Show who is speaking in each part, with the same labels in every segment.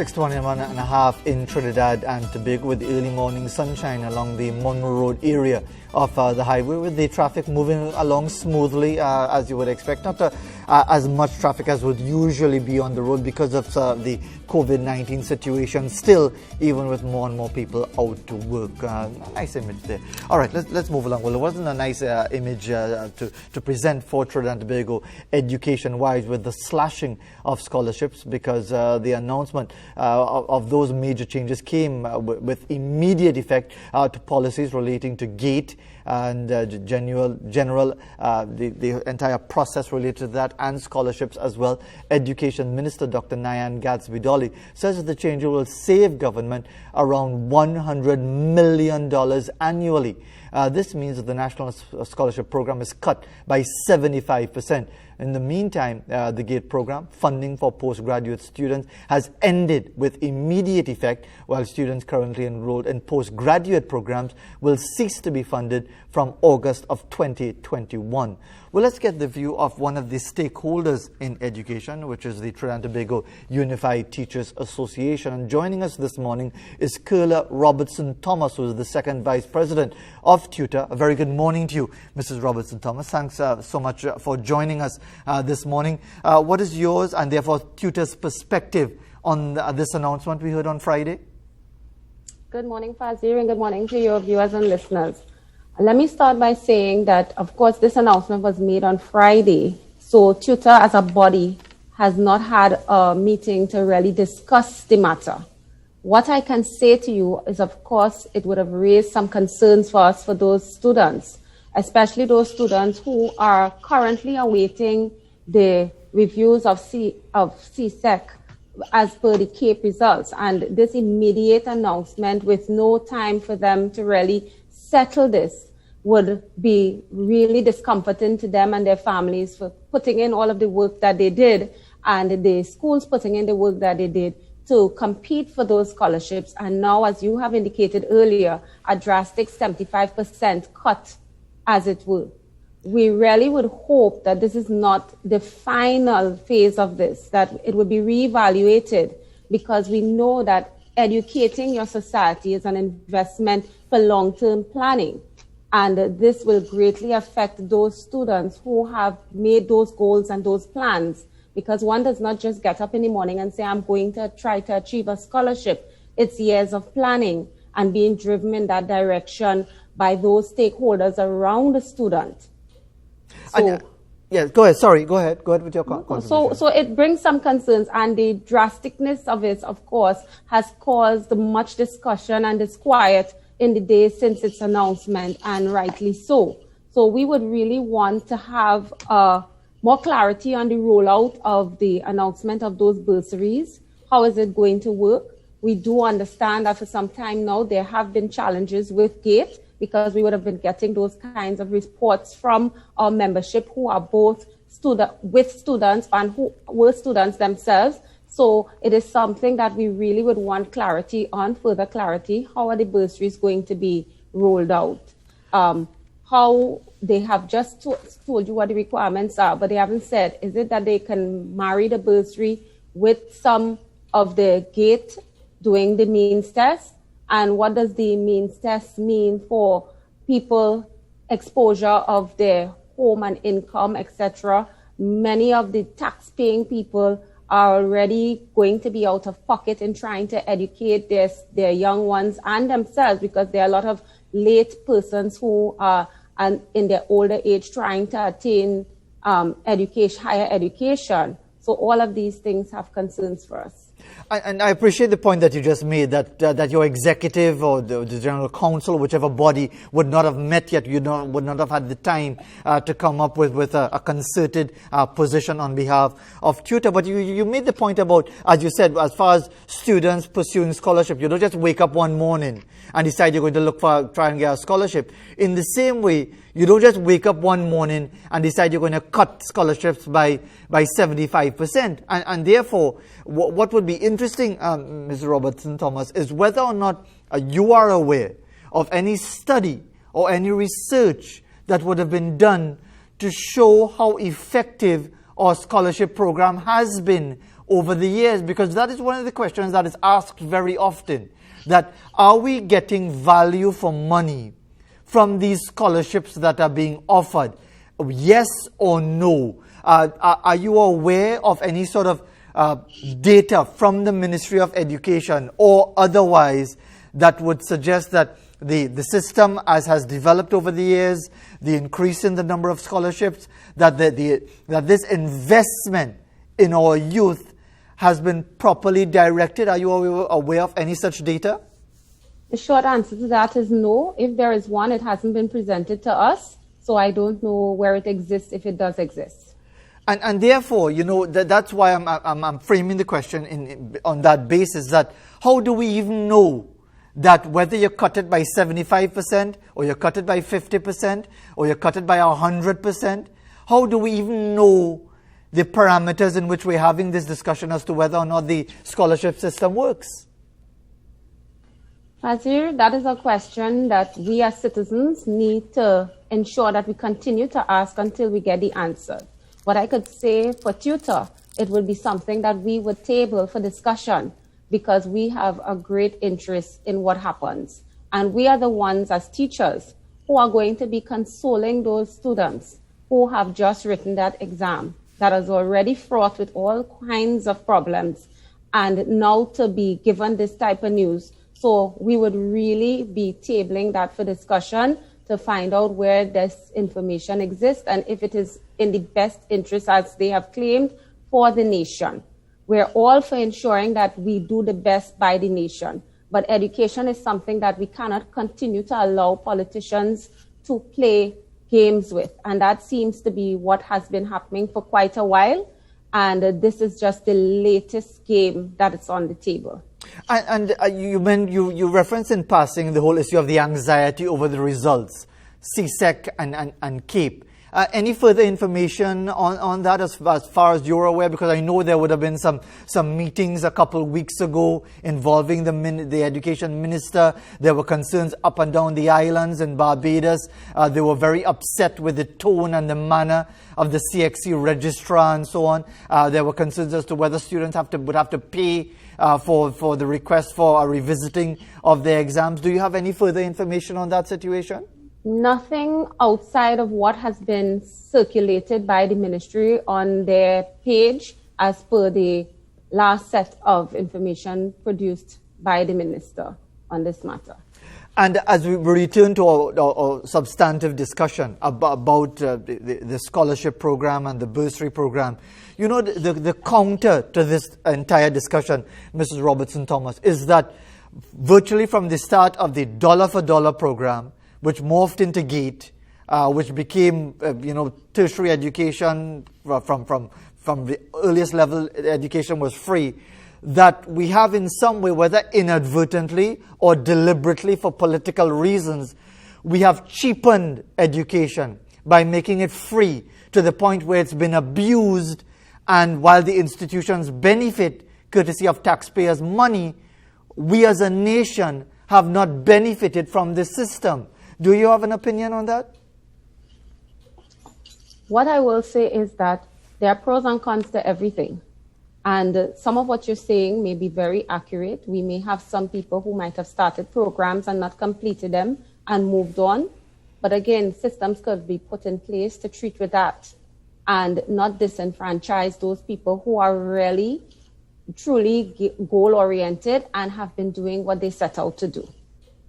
Speaker 1: 6:21 and a half in Trinidad and Tobago with early morning sunshine along the Monroe Road area of the highway, with the traffic moving along smoothly as you would expect. Not as much traffic as would usually be on the road because of the COVID-19 situation still, even with more and more people out to work. Nice image there. All right, let's move along. Well, it wasn't a nice image to present for Trinidad and Tobago education-wise, with the slashing of scholarships, because the announcement of those major changes came with immediate effect to policies relating to GATE and general the entire process related to that, and scholarships as well. Education Minister Dr. Nayan Gatsby-Dolly says that the change will save government around $100 million annually. This means that the National Scholarship Program is cut by 75%. In the meantime, the GATE program, funding for postgraduate students, has ended with immediate effect, while students currently enrolled in postgraduate programs will cease to be funded from August of 2021. Well, let's get the view of one of the stakeholders in education, which is the Trinidad and Tobago Unified Teachers Association. And joining us this morning is Kyrla Robertson-Thomas, who is the second Vice President of TTUTA. A very good morning to you, Mrs. Robertson-Thomas. Thanks so much for joining us this morning. What is yours and therefore TTUTA's perspective on this announcement we heard on Friday?
Speaker 2: Good morning, Fazir, and good morning to your viewers and listeners. Let me start by saying that, of course, this announcement was made on Friday. So TTUTA as a body has not had a meeting to really discuss the matter. What I can say to you is, of course, it would have raised some concerns for us, for those students, especially those students who are currently awaiting the reviews of CSEC as per the CAPE results. And this immediate announcement with no time for them to really settle this would be really discomforting to them and their families, for putting in all of the work that they did, and the schools putting in the work that they did to compete for those scholarships. And now, as you have indicated earlier, a drastic 75% cut, as it were. We really would hope that this is not the final phase of this, that it would be reevaluated, because we know that educating your society is an investment for long-term planning. And this will greatly affect those students who have made those goals and those plans, because one does not just get up in the morning and say, I'm going to try to achieve a scholarship. It's years of planning and being driven in that direction by those stakeholders around the student. So,
Speaker 1: yeah, go ahead. Sorry, go ahead. Go ahead with your contribution.
Speaker 2: So it brings some concerns, and the drasticness of it, of course, has caused much discussion and disquiet in the days since its announcement, and rightly so. So we would really want to have more clarity on the rollout of the announcement of those bursaries. How is it going to work? We do understand that for some time now there have been challenges with GATE, because we would have been getting those kinds of reports from our membership who are both students and who were students themselves. So it is something that we really would want clarity on, further clarity. How are the bursaries going to be rolled out? How they have just told you what the requirements are, but they haven't said, is it that they can marry the bursary with some of the GATE doing the means test? And what does the means test mean for people, exposure of their home and income, etc.? Many of the tax-paying people are already going to be out of pocket in trying to educate their young ones and themselves, because there are a lot of late persons who are in their older age trying to attain higher education. So all of these things have concerns for us.
Speaker 1: And I appreciate the point that you just made, that your executive or the general council, whichever body, would not have met yet. Would not have had the time to come up with a concerted position on behalf of TTUTA. But you made the point about, as you said, as far as students pursuing scholarship, you don't just wake up one morning and decide you're going to try and get a scholarship. In the same way, you don't just wake up one morning and decide you're going to cut scholarships by 75%. And therefore, what would be interesting, Ms. Robertson-Thomas, is whether or not you are aware of any study or any research that would have been done to show how effective our scholarship program has been over the years? Because that is one of the questions that is asked very often, that are we getting value for money from these scholarships that are being offered? Yes or no? Are you aware of any sort of data from the Ministry of Education or otherwise that would suggest that the system as has developed over the years, the increase in the number of scholarships, that this investment in our youth has been properly directed? Are you aware of any such data?
Speaker 2: The short answer to that is no. If there is one, it hasn't been presented to us, so I don't know where it exists, if it does exist.
Speaker 1: And therefore, you know, that's why I'm framing the question on that basis, that how do we even know that whether you cut it by 75% or you cut it by 50% or you cut it by 100%, how do we even know the parameters in which we're having this discussion as to whether or not the scholarship system works?
Speaker 2: Fazir, that is a question that we as citizens need to ensure that we continue to ask until we get the answer. What I could say for TTUTA, it would be something that we would table for discussion, because we have a great interest in what happens. And we are the ones as teachers who are going to be consoling those students who have just written that exam, that is already fraught with all kinds of problems, and now to be given this type of news. So we would really be tabling that for discussion to find out where this information exists and if it is in the best interest, as they have claimed, for the nation. We're all for ensuring that we do the best by the nation. But education is something that we cannot continue to allow politicians to play games with. And that seems to be what has been happening for quite a while. And this is just the latest game that is on the table.
Speaker 1: And you referenced in passing the whole issue of the anxiety over the results, CSEC and CAPE. Any further information on that as far as you're aware? Because I know there would have been some meetings a couple of weeks ago involving the education minister. There were concerns up and down the islands in Barbados. They were very upset with the tone and the manner of the CXC registrar and so on. There were concerns as to whether students would have to pay for the request for a revisiting of their exams. Do you have any further information on that situation?
Speaker 2: Nothing outside of what has been circulated by the ministry on their page as per the last set of information produced by the minister on this matter. And
Speaker 1: as we return to our substantive discussion about the scholarship program and the bursary program, you know, the counter to this entire discussion, Mrs. Robertson-Thomas, is that virtually from the start of the dollar-for-dollar program, which morphed into GATE, which became, tertiary education from the earliest level, education was free, that we have in some way, whether inadvertently or deliberately for political reasons, we have cheapened education by making it free to the point where it's been abused, and while the institutions benefit courtesy of taxpayers' money, we as a nation have not benefited from this system. Do you have an opinion on that?
Speaker 2: What I will say is that there are pros and cons to everything. And some of what you're saying may be very accurate. We may have some people who might have started programs and not completed them and moved on. But again, systems could be put in place to treat with that and not disenfranchise those people who are really, truly goal-oriented and have been doing what they set out to do.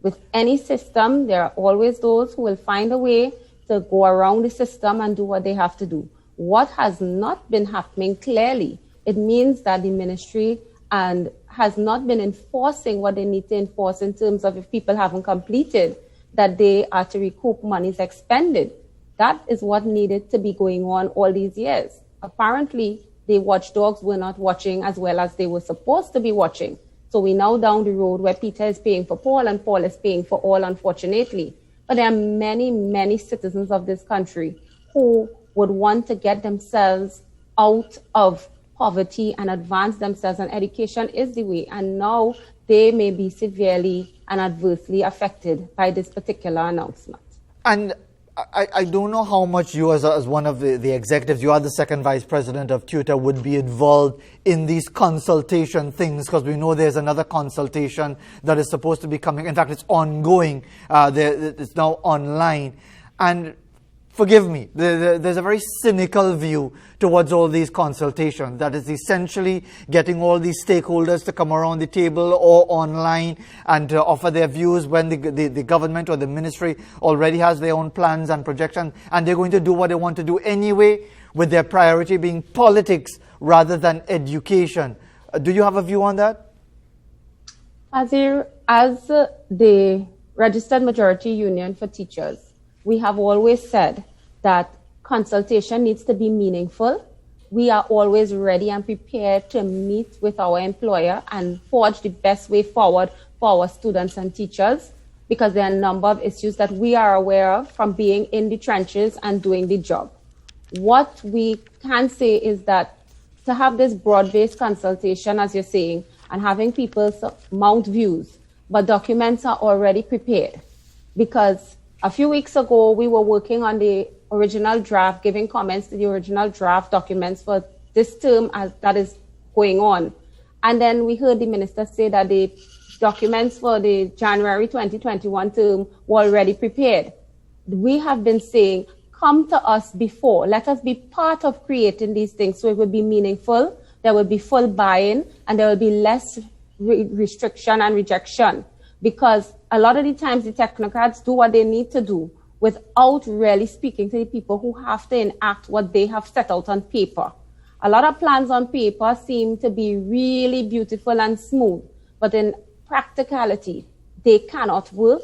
Speaker 2: With any system, there are always those who will find a way to go around the system and do what they have to do. What has not been happening clearly, it means that the ministry has not been enforcing what they need to enforce in terms of if people haven't completed, that they are to recoup monies expended. That is what needed to be going on all these years. Apparently, the watchdogs were not watching as well as they were supposed to be watching. So we're now down the road where Peter is paying for Paul and Paul is paying for all, unfortunately. But there are many, many citizens of this country who would want to get themselves out of poverty and advance themselves, and education is the way. And now they may be severely and adversely affected by this particular announcement.
Speaker 1: And I don't know how much you, as one of the executives, you are the second vice president of TTUTA, would be involved in these consultation things, because we know there's another consultation that is supposed to be coming. In fact, it's ongoing. It's now online. And forgive me, there's a very cynical view towards all these consultations, that is essentially getting all these stakeholders to come around the table or online and to offer their views when the government or the ministry already has their own plans and projections, and they're going to do what they want to do anyway, with their priority being politics rather than education. Do you have a view on that?
Speaker 2: As the registered majority union for teachers, we have always said that consultation needs to be meaningful. We are always ready and prepared to meet with our employer and forge the best way forward for our students and teachers, because there are a number of issues that we are aware of from being in the trenches and doing the job. What we can say is that to have this broad-based consultation, as you're saying, and having people mount views, but documents are already prepared, because a few weeks ago, we were working on the original draft, giving comments to the original draft documents for this term that is going on. And then we heard the minister say that the documents for the January 2021 term were already prepared. We have been saying, come to us before. Let us be part of creating these things so it will be meaningful, there will be full buy-in, and there will be less restriction and rejection. Because a lot of the times the technocrats do what they need to do without really speaking to the people who have to enact what they have set out on paper. A lot of plans on paper seem to be really beautiful and smooth, but in practicality, they cannot work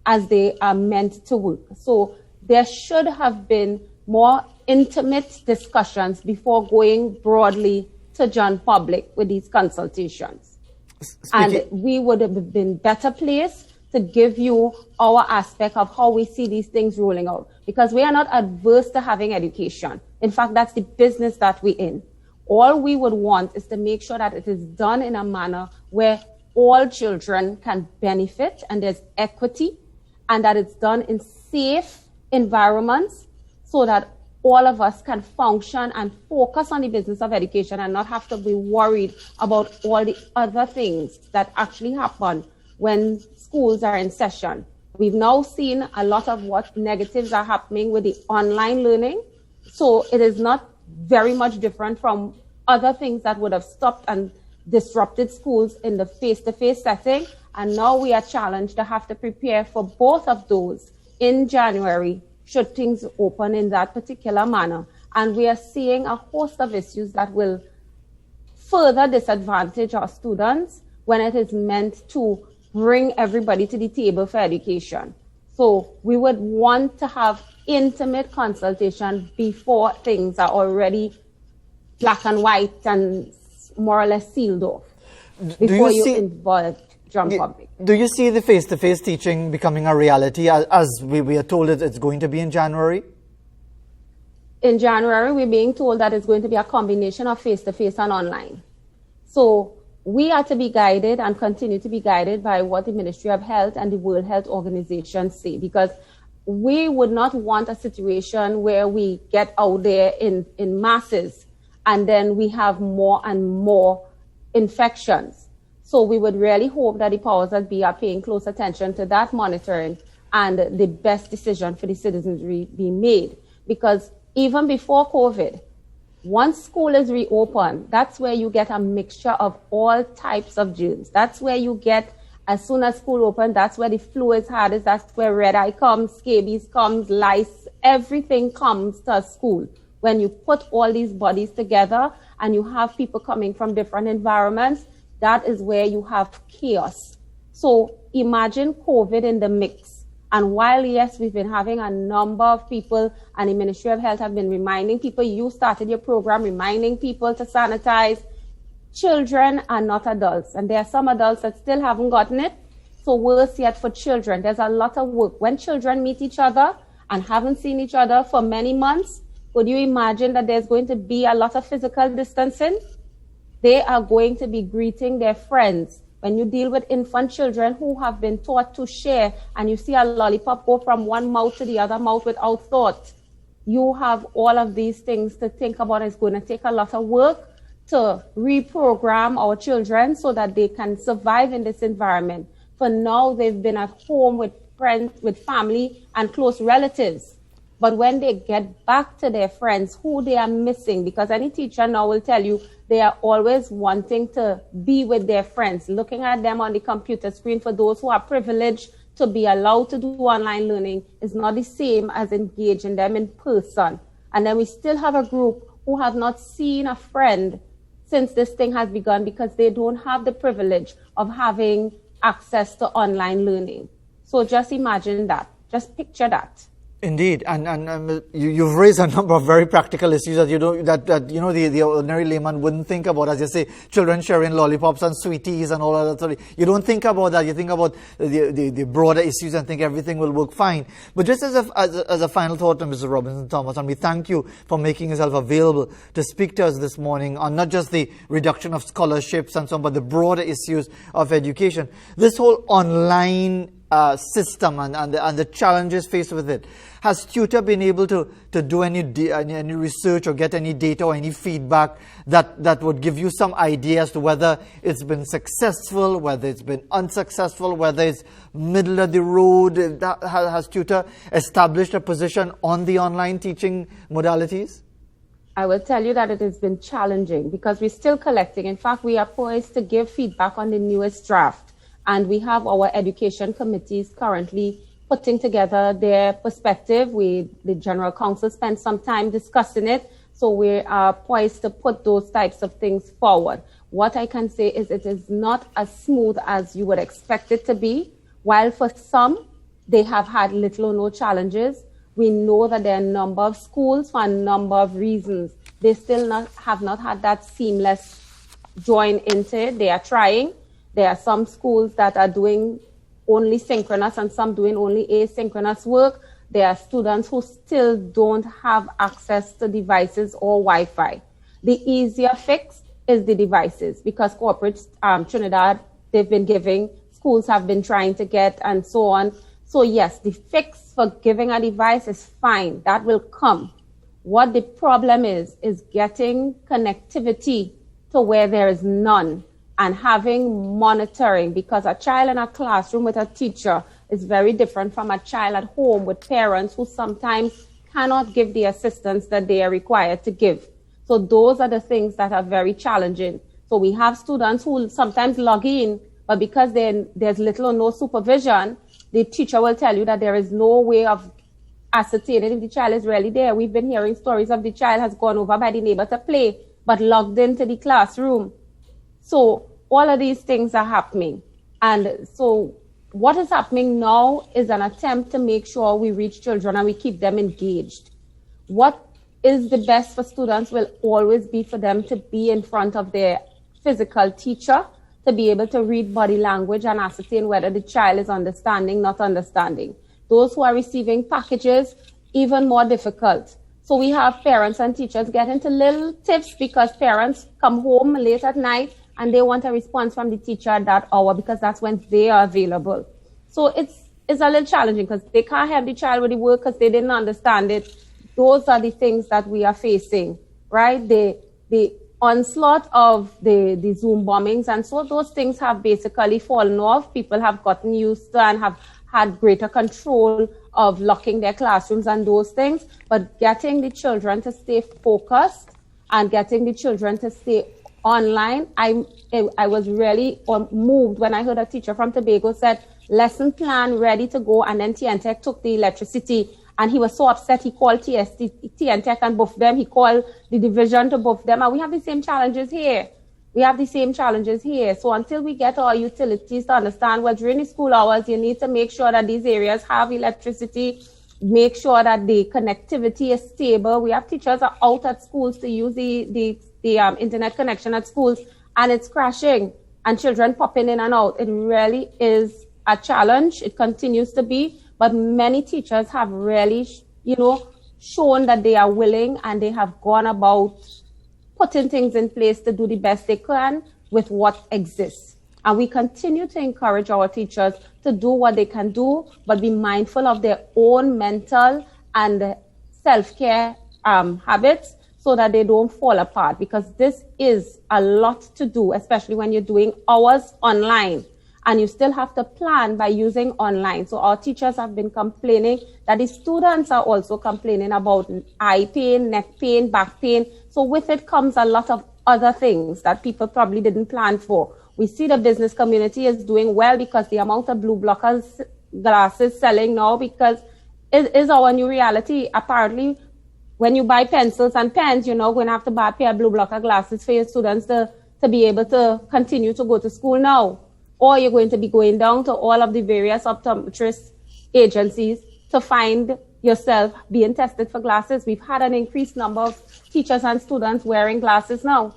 Speaker 2: as they are meant to work. So there should have been more intimate discussions before going broadly to John public with these consultations. And we would have been better placed to give you our aspect of how we see these things rolling out, because we are not adverse to having education. In fact, that's the business that we're in. All we would want is to make sure that it is done in a manner where all children can benefit and there's equity, and that it's done in safe environments so that all of us can function and focus on the business of education and not have to be worried about all the other things that actually happen when schools are in session. We've now seen a lot of what negatives are happening with the online learning. So it is not very much different from other things that would have stopped and disrupted schools in the face-to-face setting. And now we are challenged to have to prepare for both of those in January, should things open in that particular manner. And we are seeing a host of issues that will further disadvantage our students when it is meant to bring everybody to the table for education. So we would want to have intimate consultation before things are already black and white and more or less sealed off, before you involve John public.
Speaker 1: Do you see the face-to-face teaching becoming a reality as we are told it's going to be in January?
Speaker 2: In January, we're being told that it's going to be a combination of face-to-face and online. So we are to be guided and continue to be guided by what the Ministry of Health and the World Health Organization say, because we would not want a situation where we get out there in masses and then we have more and more infections. So we would really hope that the powers that be are paying close attention to that monitoring and the best decision for the citizenry be made. Because even before COVID, once school is reopened, that's where you get a mixture of all types of germs. That's where you get, as soon as school opens, that's where the flu is hardest. That's where red eye comes, scabies comes, lice, everything comes to a school. When you put all these bodies together and you have people coming from different environments, that is where you have chaos. So imagine COVID in the mix. And while, yes, we've been having a number of people, and the Ministry of Health have been reminding people, you started your program reminding people to sanitize. Children are not adults, and there are some adults that still haven't gotten it. So worse yet for children, there's a lot of work. When children meet each other and haven't seen each other for many months, could you imagine that there's going to be a lot of physical distancing? They are going to be greeting their friends When you deal with infant children who have been taught to share, and you see a lollipop go from one mouth to the other mouth without thought, you have all of these things to think about. It's going to take a lot of work to reprogram our children so that they can survive in this environment. For now, they've been at home with friends, with family and close relatives. But when they get back to their friends, who they are missing, because any teacher now will tell you they are always wanting to be with their friends, looking at them on the computer screen. For those who are privileged to be allowed to do online learning is not the same as engaging them in person. And then we still have a group who have not seen a friend since this thing has begun because they don't have the privilege of having access to online learning. So just imagine that. Just picture that.
Speaker 1: Indeed, and you've raised a number of very practical issues that the ordinary layman wouldn't think about. As you say, children sharing lollipops and sweeties and all of that. You don't think about that. You think about the broader issues and think everything will work fine. But just as a final thought, Mr. Robertson-Thomas, and we thank you for making yourself available to speak to us this morning on not just the reduction of scholarships and so on, but the broader issues of education. This whole online system and the challenges faced with it. Has TTUTA been able to do any research or get any data or any feedback that would give you some idea as to whether it's been successful, whether it's been unsuccessful, whether it's middle of the road? Has TTUTA established a position on the online teaching modalities?
Speaker 2: I will tell you that it has been challenging because we're still collecting. In fact, we are poised to give feedback on the newest draft. And we have our education committees currently putting together their perspective. The General Council spent some time discussing it. So we are poised to put those types of things forward. What I can say is it is not as smooth as you would expect it to be. While for some, they have had little or no challenges. We know that there are a number of schools for a number of reasons. They still have not had that seamless join into it. They are trying. There are some schools that are doing only synchronous and some doing only asynchronous work. There are students who still don't have access to devices or Wi-Fi. The easier fix is the devices because corporate Trinidad, they've been giving, schools have been trying to get and so on. So yes, the fix for giving a device is fine. That will come. What the problem is getting connectivity to where there is none. And having monitoring, because a child in a classroom with a teacher is very different from a child at home with parents who sometimes cannot give the assistance that they are required to give. So those are the things that are very challenging. So we have students who sometimes log in, but because there's little or no supervision, the teacher will tell you that there is no way of ascertaining if the child is really there. We've been hearing stories of the child has gone over by the neighbor to play, but logged into the classroom. So all of these things are happening. And so what is happening now is an attempt to make sure we reach children and we keep them engaged. What is the best for students will always be for them to be in front of their physical teacher, to be able to read body language and ascertain whether the child is understanding, not understanding. Those who are receiving packages, even more difficult. So we have parents and teachers get into little tiffs because parents come home late at night and they want a response from the teacher at that hour because that's when they are available. So it's a little challenging because they can't help the child with the work because they didn't understand it. Those are the things that we are facing, right? The onslaught of the Zoom bombings, and so those things have basically fallen off. People have gotten used to and have had greater control of locking their classrooms and those things. But getting the children to stay focused and getting the children to stay online, I was really moved when I heard a teacher from Tobago said, lesson plan ready to go, and then TNTech took the electricity, and he was so upset he called TNTech and both them, he called the division to both them, and we have the same challenges here. So until we get our utilities to understand, well, during the school hours, you need to make sure that these areas have electricity, make sure that the connectivity is stable. We have teachers are out at schools to use the internet connection at schools, and it's crashing, and children popping in and out. It really is a challenge. It continues to be, but many teachers have really, shown that they are willing and they have gone about putting things in place to do the best they can with what exists. And we continue to encourage our teachers to do what they can do, but be mindful of their own mental and self-care habits so that they don't fall apart, because this is a lot to do, especially when you're doing hours online and you still have to plan by using online. So our teachers have been complaining that the students are also complaining about eye pain, neck pain, back pain. So with it comes a lot of other things that people probably didn't plan for. We see the business community is doing well because the amount of blue blockers glasses selling now, because it is our new reality. Apparently, when you buy pencils and pens, you're now going to have to buy a pair of blue blocker glasses for your students to be able to continue to go to school now. Or you're going to be going down to all of the various optometrist agencies to find yourself being tested for glasses. We've had an increased number of teachers and students wearing glasses now.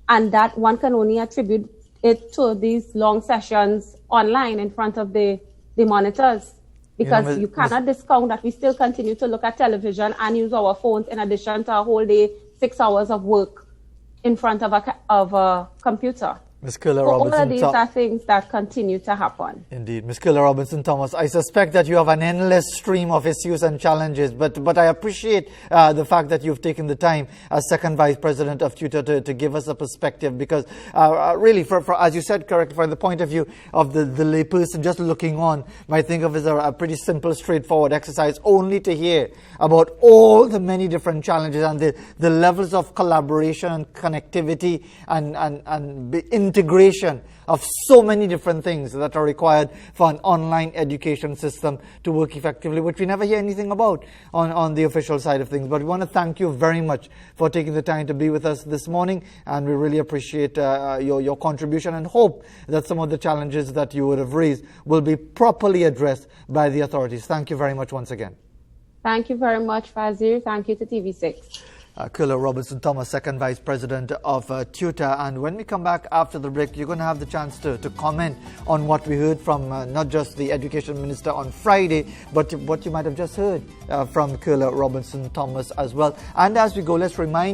Speaker 2: And that one can only attribute it to these long sessions online in front of the monitors. Because you cannot discount that we still continue to look at television and use our phones in addition to a whole day, 6 hours of work in front of a computer.
Speaker 1: Ms. Kyrla
Speaker 2: All of these are things that continue to happen.
Speaker 1: Indeed. Ms. Kyrla Robertson-Thomas, I suspect that you have an endless stream of issues and challenges, but I appreciate the fact that you've taken the time as Second Vice President of TTUTA to give us a perspective, because really, for as you said correctly, from the point of view of the layperson just looking on, might think of it as a pretty simple, straightforward exercise, only to hear about all the many different challenges and the levels of collaboration and connectivity and integration of so many different things that are required for an online education system to work effectively, which we never hear anything about on the official side of things. But we want to thank you very much for taking the time to be with us this morning, and we really appreciate your contribution and hope that some of the challenges that you would have raised will be properly addressed by the authorities. Thank you very much once again.
Speaker 2: Thank you very much, Fazir. Thank you to TV6.
Speaker 1: Kyrla Robertson-Thomas, Second Vice President of TTUTA. And when we come back after the break, you're going to have the chance to comment on what we heard from not just the Education Minister on Friday, but what you might have just heard from Kyrla Robertson-Thomas as well. And as we go, let's remind